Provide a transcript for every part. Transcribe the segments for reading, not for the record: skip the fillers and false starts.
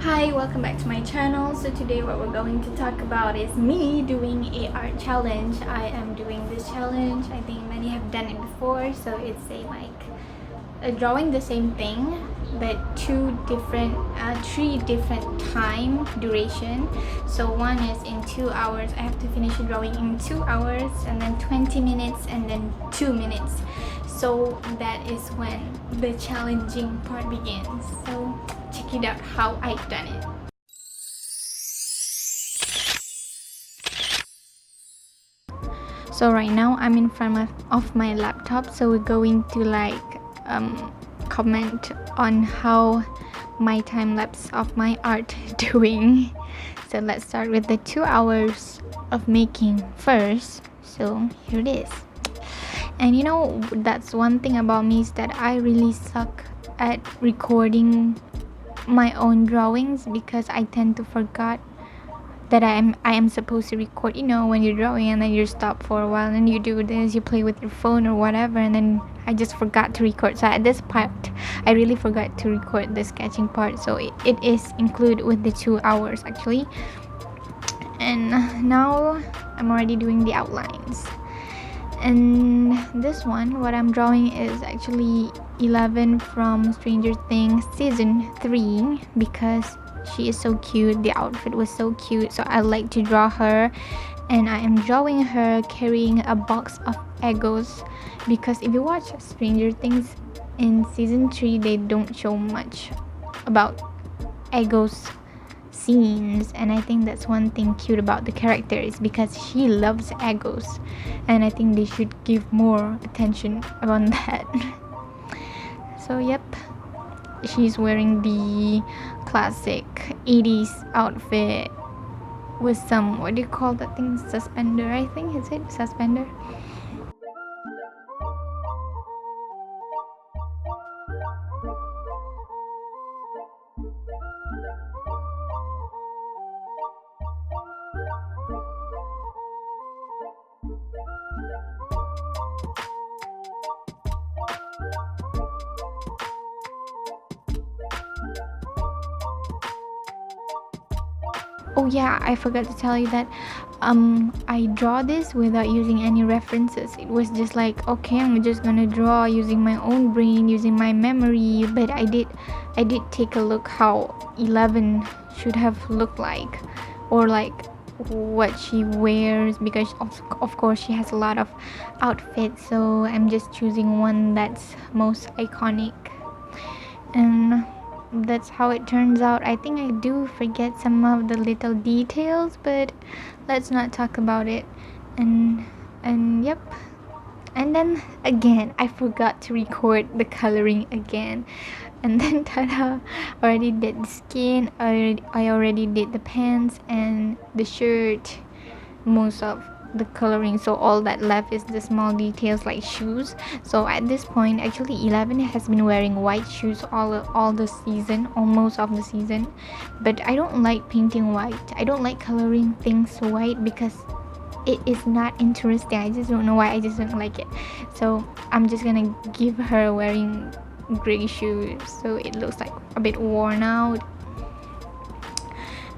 Hi, welcome back to my channel. So today what we're going to talk about is me doing a art challenge. I am doing this challenge. I think many have done it before. So it's a drawing the same thing but three different time duration. So one is in 2 hours. I have to finish the drawing in 2 hours, and then 20 minutes, and then 2 minutes. So that is when the challenging part begins. So check it out how I've done it. So right now I'm in front of my laptop, so we're going to comment on how my time lapse of my art doing. So let's start with the 2 hours of making first. So here it is. And you know, that's one thing about me, is that I really suck at recording my own drawings, because I tend to forget that I am supposed to record. You know, when you're drawing and then you stop for a while and you do this, you play with your phone or whatever, and then I just forgot to record. So at this part I really forgot to record the sketching part, so it is included with the 2 hours actually. And now I'm already doing the outlines. And this one, what I'm drawing is actually 11 from Stranger Things season 3, because she is so cute. The outfit was so cute, so I like to draw her. And I am drawing her carrying a box of Egos, because if you watch Stranger Things in season 3, they don't show much about Egos scenes, and I think that's one thing cute about the character, is because she loves Egos, and I think they should give more attention on that. So yep, she's wearing the classic 80s outfit with some, what do you call that thing, suspender, I think. Is it suspender? Oh yeah, I forgot to tell you that I draw this without using any references. It was just like, okay, I'm just gonna draw using my own brain, using my memory. But I did take a look how 11 should have looked like, or like what she wears, because of course she has a lot of outfits, so I'm just choosing one that's most iconic. And that's how it turns out. I think I do forget some of the little details, but let's not talk about it. And yep. And then again, I forgot to record the coloring again. And then tada, already did the skin, I already did the pants and the shirt, most of the coloring. So all that left is the small details like shoes. So at this point, actually 11 has been wearing white shoes all the season, almost of the season. But I don't like painting white. I don't like coloring things white, because it is not interesting. I just don't know why, I just don't like it. So I'm just gonna give her wearing gray shoes, so it looks like a bit worn out.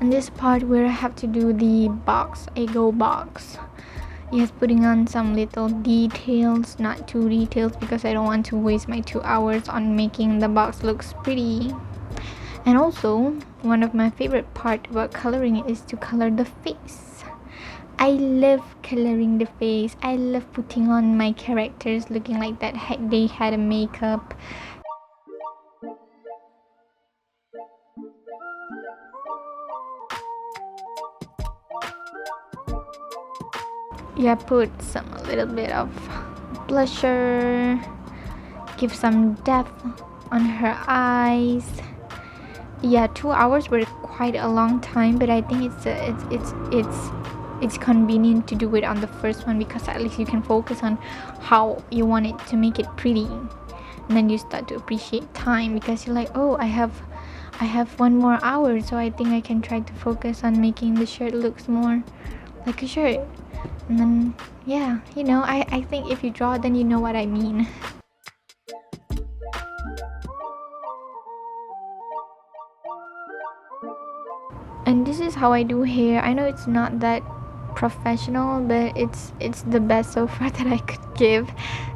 And this part where I have to do the box, Ego box, yes, putting on some little details, not too details, because I don't want to waste my 2 hours on making the box looks pretty. And also, one of my favorite part about coloring is to color the face. I love coloring the face. I love putting on my characters looking like that they had a makeup. Yeah, put a little bit of blusher, give some depth on her eyes. Yeah, 2 hours were quite a long time, but I think it's convenient to do it on the first one, because at least you can focus on how you want it to make it pretty, and then you start to appreciate time, because you're like, oh, I have 1 more hour, so I think I can try to focus on making the shirt looks more like a shirt. And then yeah, you know, I think if you draw, then you know what I mean. And this is how I do hair. I know it's not that professional, but it's the best so far that I could give,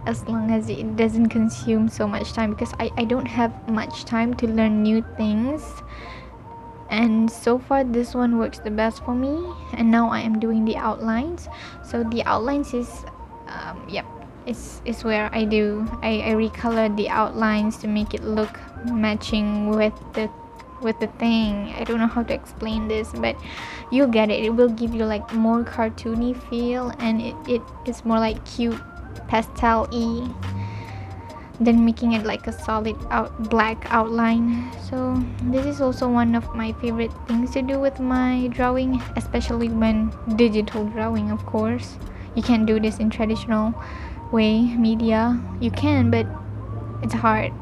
as long as it doesn't consume so much time, because I don't have much time to learn new things. And so far this one works the best for me. And now I am doing the outlines. So the outlines is yep, it's where I recolor the outlines to make it look matching with the thing. I don't know how to explain this, but you'll get it. It will give you like more cartoony feel, and it is more like cute pastel-y than making it like a solid black outline. So this is also one of my favorite things to do with my drawing, especially when digital drawing. Of course, you can't do this in traditional way media. You can, but it's hard.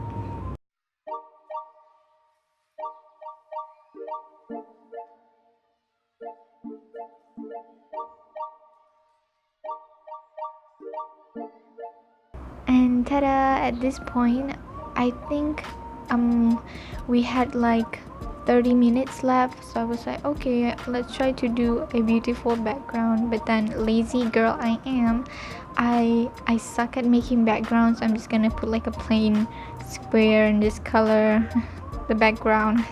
And ta-da, at this point I think we had like 30 minutes left, so I was like, okay, let's try to do a beautiful background. But then, lazy girl I am, I suck at making backgrounds. I'm just gonna put like a plain square and just color the background.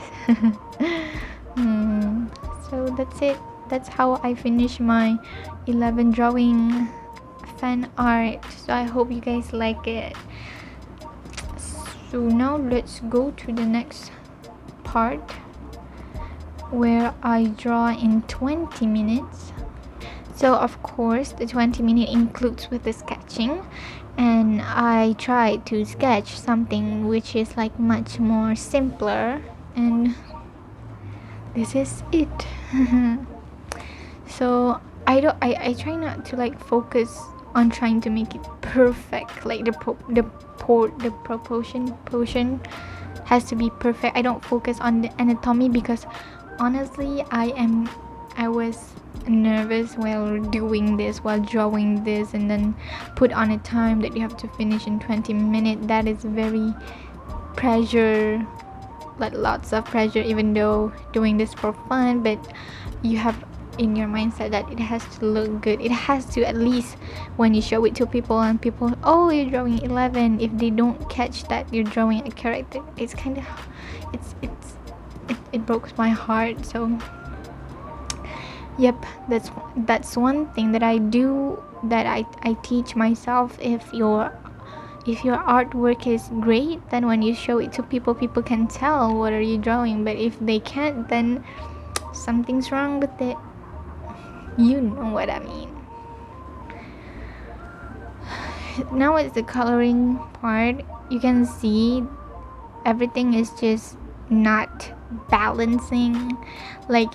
So that's it. That's how I finish my 11 drawing fan art. So I hope you guys like it. So now let's go to the next part, where I draw in 20 minutes. So of course the 20-minute includes with the sketching, and I try to sketch something which is like much more simpler, and this is it. So I try not to like focus on trying to make it perfect, like the proportion has to be perfect. I don't focus on the anatomy, because honestly I was nervous while doing this, while drawing this, and then put on a time that you have to finish in 20 minutes. That is very pressure, like lots of pressure, even though doing this for fun. But you have in your mindset that it has to look good. It has to, at least when you show it to people and people, oh, you're drawing 11, if they don't catch that you're drawing a character, it's kind of it broke my heart. So yep, that's one thing that I do, that I teach myself. If your artwork is great, then when you show it to people, people can tell what are you drawing. But if they can't, then something's wrong with it. You know what I mean. Now it's the coloring part. You can see everything is just not balancing. Like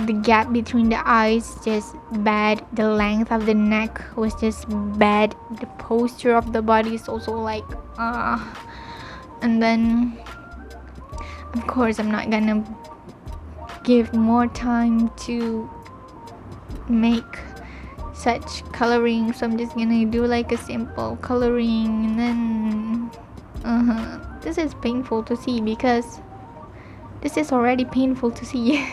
the gap between the eyes just bad, the length of the neck was just bad, the posture of the body is also like and then of course I'm not gonna give more time to make such coloring, so I'm just gonna do like a simple coloring. And then this is painful to see, because this is already painful to see.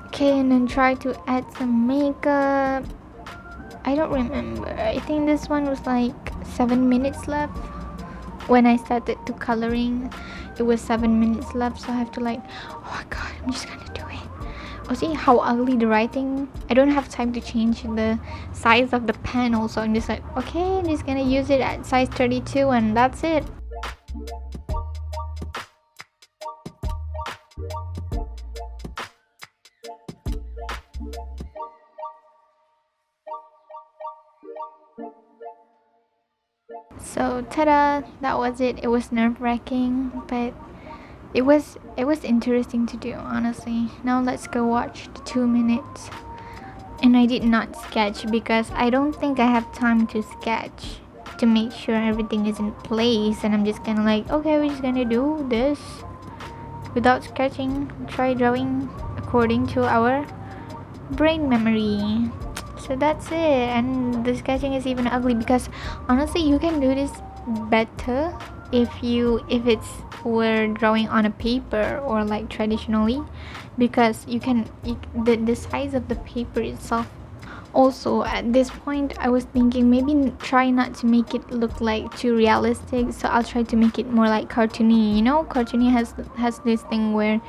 Okay, and then try to add some makeup. I don't remember. I think this one was like 7 minutes left. When I started to coloring, it was 7 minutes left, so I have to like, oh my god, I'm just gonna do it. Oh, see how ugly the writing? I don't have time to change the size of the pen also. I'm just like, okay, I'm just gonna use it at size 32 and that's it. So ta-da, that was it. It was nerve-wracking, but it was interesting to do, honestly. Now let's go watch the 2 minutes And I did not sketch because I don't think I have time to sketch to make sure everything is in place, and I'm just gonna like, okay, we're just gonna do this without sketching, try drawing according to our brain memory. So that's it. And the sketching is even ugly because honestly you can do this better if it's we're drawing on a paper or like traditionally, because the size of the paper itself. Also at this point I was thinking maybe try not to make it look like too realistic, so I'll try to make it more like cartoony. You know, cartoony has this thing where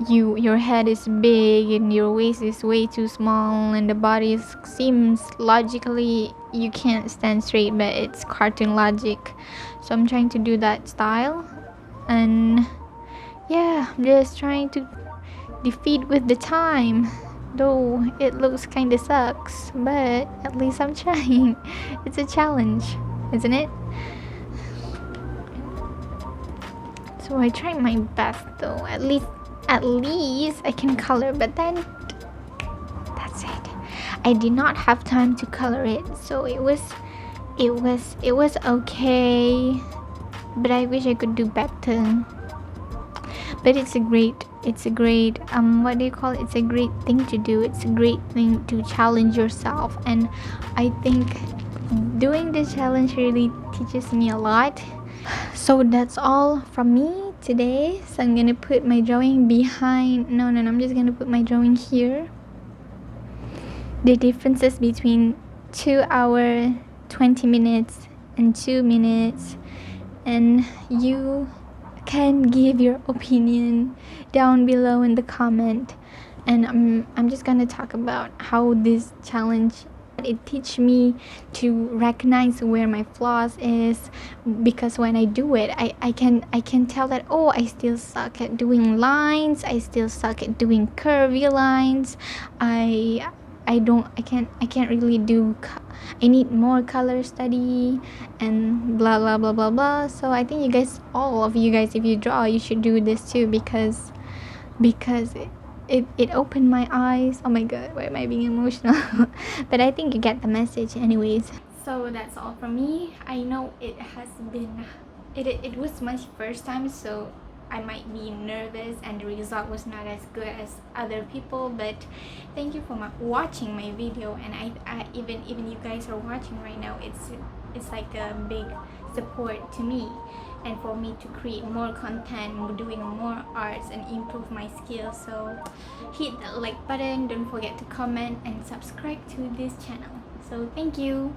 your head is big and your waist is way too small and the body seems logically you can't stand straight, but it's cartoon logic. So I'm trying to do that style, and yeah, I'm just trying to defeat with the time, though it looks kinda sucks, but at least I'm trying. It's a challenge, isn't it? So I tried my best though. At least I can color, but then that's it. I did not have time to color it, so it was okay, but I wish I could do better. But it's a great what do you call it? It's a great thing to do. It's a great thing to challenge yourself, and I think doing this challenge really teaches me a lot. So that's all from me today. So I'm gonna put my drawing behind. No, I'm just gonna put my drawing here. The differences between 2 hour 20 minutes and 2 minutes, and you can give your opinion down below in the comment. And I'm just gonna talk about how this challenge it teach me to recognize where my flaws is, because when I do it I can tell that, oh, I still suck at doing lines, I still suck at doing curvy lines, I can't really do I need more color study and blah blah blah blah blah. So I think all of you guys, if you draw, you should do this too, because it opened my eyes. Oh my god, why am I being emotional? But I think you get the message anyways. So that's all from me. I know it was my first time, so I might be nervous and the result was not as good as other people, but thank you for watching my video. And I even you guys are watching right now, it's like a big support to me and for me to create more content, doing more arts and improve my skills. So hit that like button, don't forget to comment and subscribe to this channel. So thank you.